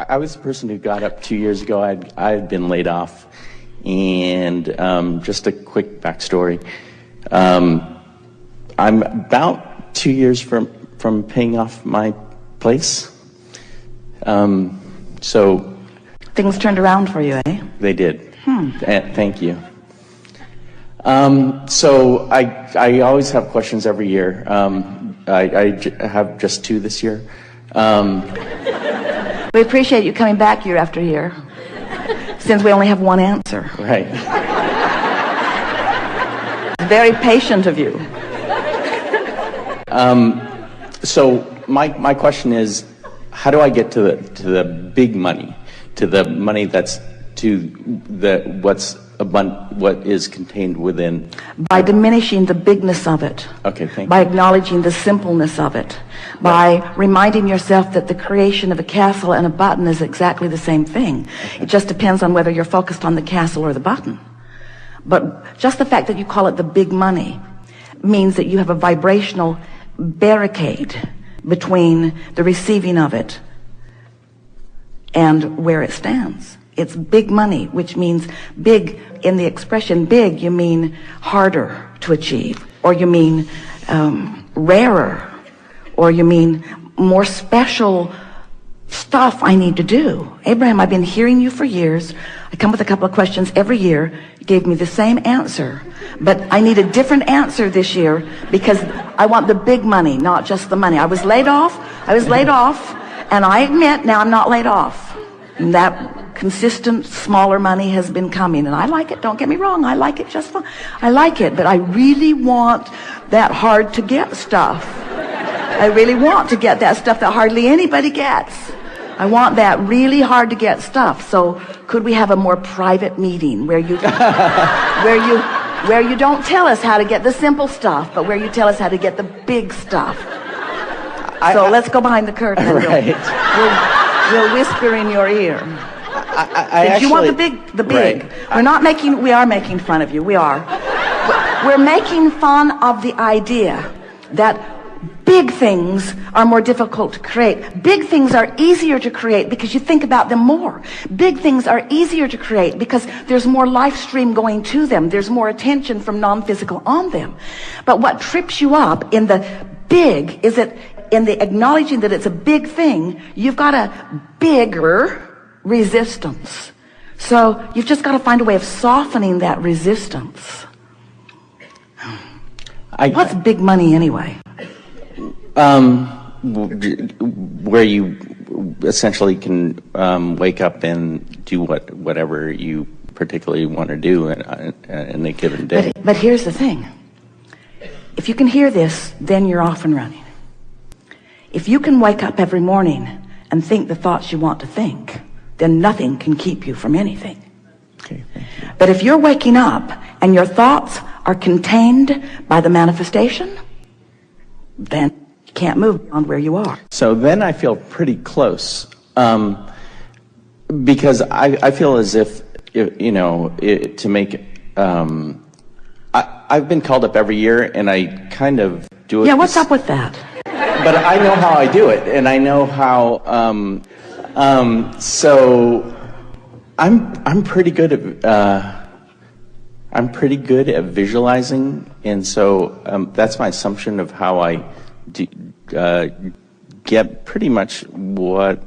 I was the person who got up 2 years ago. I had been laid off. And just a quick backstory. I'm about 2 years from paying off my place. So things turned around for you, eh? They did. Thank you. So I always have questions every year. I have just 2 this year. We appreciate you coming back year after year, since we only have one answer. Right. Very patient of you. So my question is, how do I get to the big money, to the money that's what is contained within? By diminishing the bigness of it. Okay, thank you. By acknowledging the simpleness of it. By reminding yourself that the creation of a castle and a button is exactly the same thing. Okay. It just depends on whether you're focused on the castle or the button. But just the fact that you call it the big money means that you have a vibrational barricade between the receiving of it and where it stands. It's big money, which means big. In the expression big, you mean harder to achieve, or you mean rarer, or you mean more special stuff I need to do. Abraham, I've been hearing you for years. I come with a couple of questions every year. You gave me the same answer, but I need a different answer this year because I want the big money, not just the money. I was laid off, and I admit now I'm not laid off. And that consistent smaller money has been coming, and I like it. Don't get me wrong, I like it just fine. I like it, but I really want that hard to get stuff. I really want to get that stuff that hardly anybody gets. I want that really hard to get stuff. So could we have a more private meeting where you where you don't tell us how to get the simple stuff, but where you tell us how to get the big stuff? So let's go behind the curtain. Right. We'll whisper in your ear. Actually, you want the big. Right. We are making fun of you. We are. We're making fun of the idea that big things are more difficult to create. Big things are easier to create because you think about them more. Big things are easier to create because there's more life stream going to them. There's more attention from non-physical on them. But what trips you up in the big is that in the acknowledging that it's a big thing, you've got a bigger resistance. So you've just got to find a way of softening that resistance. What's big money anyway? Where you essentially can wake up and do whatever you particularly want to do in a given day. But here's the thing. If you can hear this, then you're off and running. If you can wake up every morning and think the thoughts you want to think, then nothing can keep you from anything. Okay, thank you. But if you're waking up and your thoughts are contained by the manifestation, then you can't move beyond where you are. So then I feel pretty close, because I feel as if to make I've been called up every year, and I kind of do it. Yeah, what's up with that? But I know how I do it, and I know how. So I'm pretty good at visualizing, and so that's my assumption of how I get pretty much what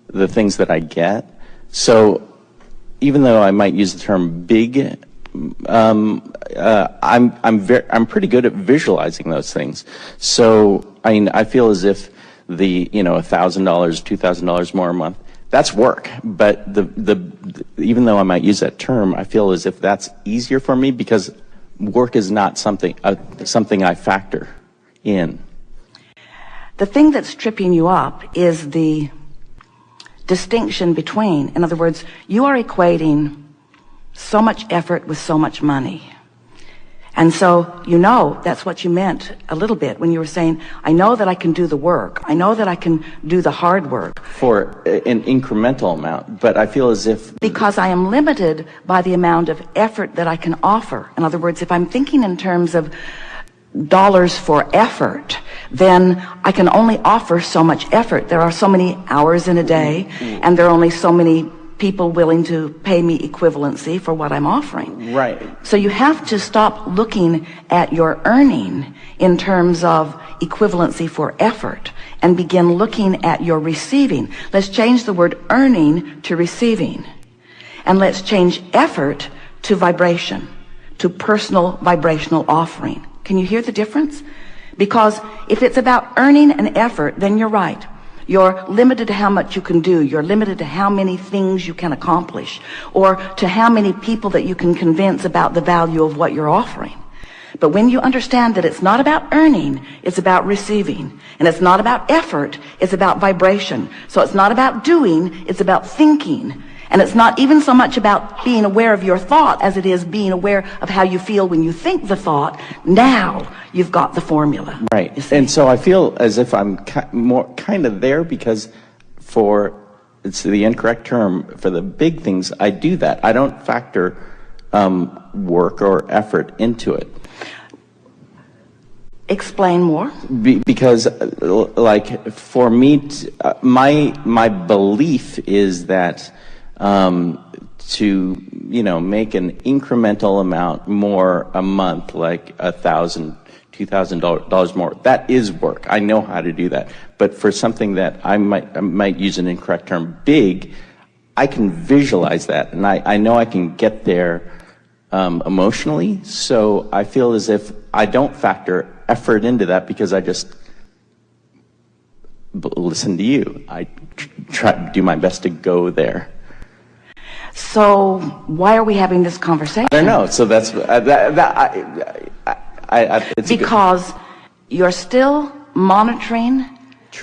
the things that I get. So even though I might use the term big, I'm pretty good at visualizing those things. So I feel as if the $1,000, $2,000 more a month, that's work. But even though I might use that term, I feel as if that's easier for me because work is not something I factor in. The thing that's tripping you up is the distinction between, in other words, you are equating so much effort with so much money. And so, that's what you meant a little bit when you were saying, I know that I can do the work. I know that I can do the hard work. For an incremental amount, but I feel as if... Because I am limited by the amount of effort that I can offer. In other words, if I'm thinking in terms of dollars for effort, then I can only offer so much effort. There are so many hours in a day, and there are only so many people willing to pay me equivalency for what I'm offering. Right. So you have to stop looking at your earning in terms of equivalency for effort and begin looking at your receiving. Let's change the word earning to receiving. And let's change effort to vibration, to personal vibrational offering. Can you hear the difference? Because if it's about earning and effort, then you're right. You're limited to how much you can do. You're limited to how many things you can accomplish, or to how many people that you can convince about the value of what you're offering. But when you understand that it's not about earning, it's about receiving. And it's not about effort, it's about vibration. So it's not about doing, it's about thinking. And it's not even so much about being aware of your thought as it is being aware of how you feel when you think the thought. Now you've got the formula. Right. And so I feel as if I'm kind of there, because it's the incorrect term, for the big things, I do that. I don't factor work or effort into it. Explain more. Because, like, for me, my belief is that to make an incremental amount more a month, like $1,000, $2,000 more, that is work. I know how to do that. But for something that I might use an incorrect term, big, I can visualize that, and I know I can get there emotionally. So I feel as if I don't factor effort into that, because I just listen to you. I try to do my best to go there. So why are we having this conversation? I don't know. So that's it's because you're still monitoring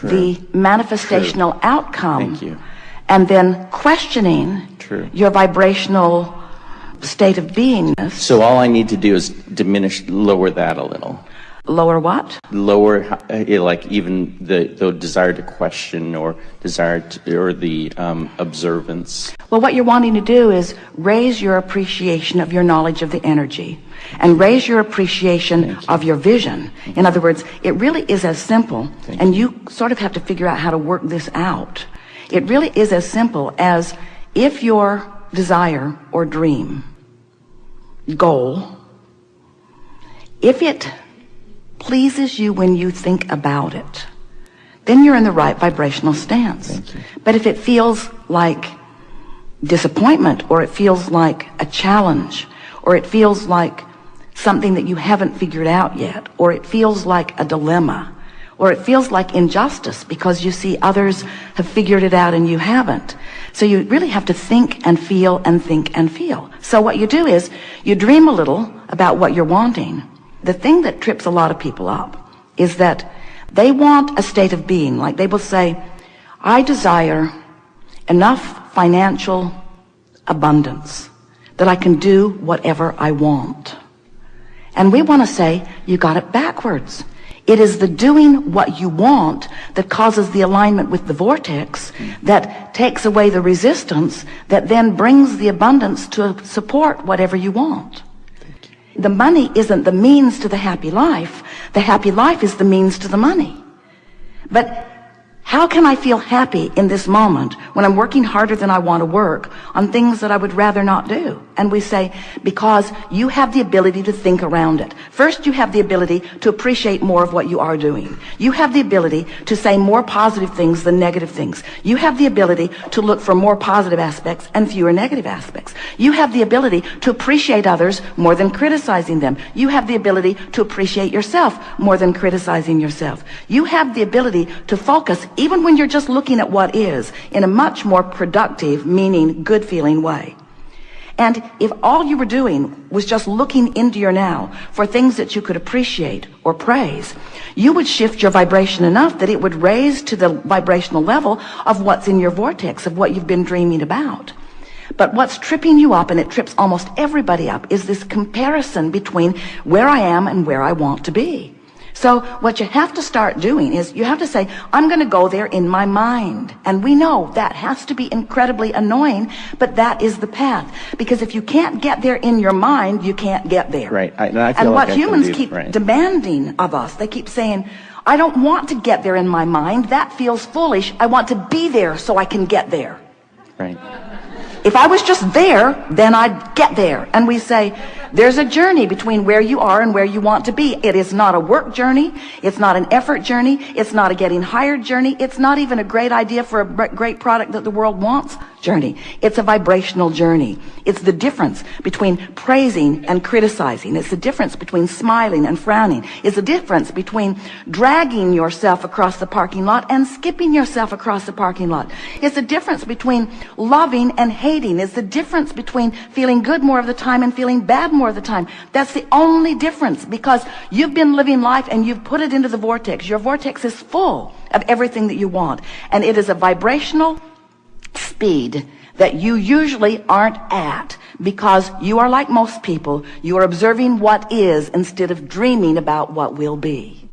the manifestational outcome. Thank you. And then questioning your vibrational state of beingness. So all I need to do is lower that a little. Lower what? Lower, like, even the desire to question, or desire to, or the observance. Well, what you're wanting to do is raise your appreciation of your knowledge of the energy, and raise your appreciation of your vision. In other words, it really is as simple, and you sort of have to figure out how to work this out. It really is as simple as, if your desire or dream, goal, if it pleases you when you think about it, then you're in the right vibrational stance. But if it feels like disappointment, or it feels like a challenge, or it feels like something that you haven't figured out yet, or it feels like a dilemma, or it feels like injustice because you see others have figured it out and you haven't. So you really have to think and feel and think and feel. So what you do is you dream a little about what you're wanting. The thing that trips a lot of people up is that they want a state of being. Like, they will say, I desire enough financial abundance that I can do whatever I want. And we want to say, you got it backwards. It is the doing what you want that causes the alignment with the vortex, that takes away the resistance, that then brings the abundance to support whatever you want. The money isn't the means to the happy life. The happy life is the means to the money. But how can I feel happy in this moment when I'm working harder than I want to work on things that I would rather not do? And we say, because you have the ability to think around it. First, you have the ability to appreciate more of what you are doing. You have the ability to say more positive things than negative things. You have the ability to look for more positive aspects and fewer negative aspects. You have the ability to appreciate others more than criticizing them. You have the ability to appreciate yourself more than criticizing yourself. You have the ability to focus, even when you're just looking at what is, in a much more productive, meaning, good-feeling way. And if all you were doing was just looking into your now for things that you could appreciate or praise, you would shift your vibration enough that it would raise to the vibrational level of what's in your vortex, of what you've been dreaming about. But what's tripping you up, and it trips almost everybody up, is this comparison between where I am and where I want to be. So what you have to start doing is you have to say, I'm going to go there in my mind. And we know that has to be incredibly annoying, but that is the path. Because if you can't get there in your mind, you can't get there. Right. I feel and like what humans keep demanding of us, they keep saying, I don't want to get there in my mind. That feels foolish. I want to be there so I can get there. Right. If I was just there, then I'd get there. And we say, there's a journey between where you are and where you want to be. It is not a work journey. It's not an effort journey. It's not a getting hired journey. It's not even a great idea for a great product that the world wants journey. It's a vibrational journey. It's the difference between praising and criticizing. It's the difference between smiling and frowning. It's the difference between dragging yourself across the parking lot and skipping yourself across the parking lot. It's the difference between loving and hating. It's the difference between feeling good more of the time and feeling bad more of the time. That's the only difference, because you've been living life and you've put it into the vortex. Your vortex is full of everything that you want, and it is a vibrational speed that you usually aren't at, because you are like most people. You are observing what is instead of dreaming about what will be.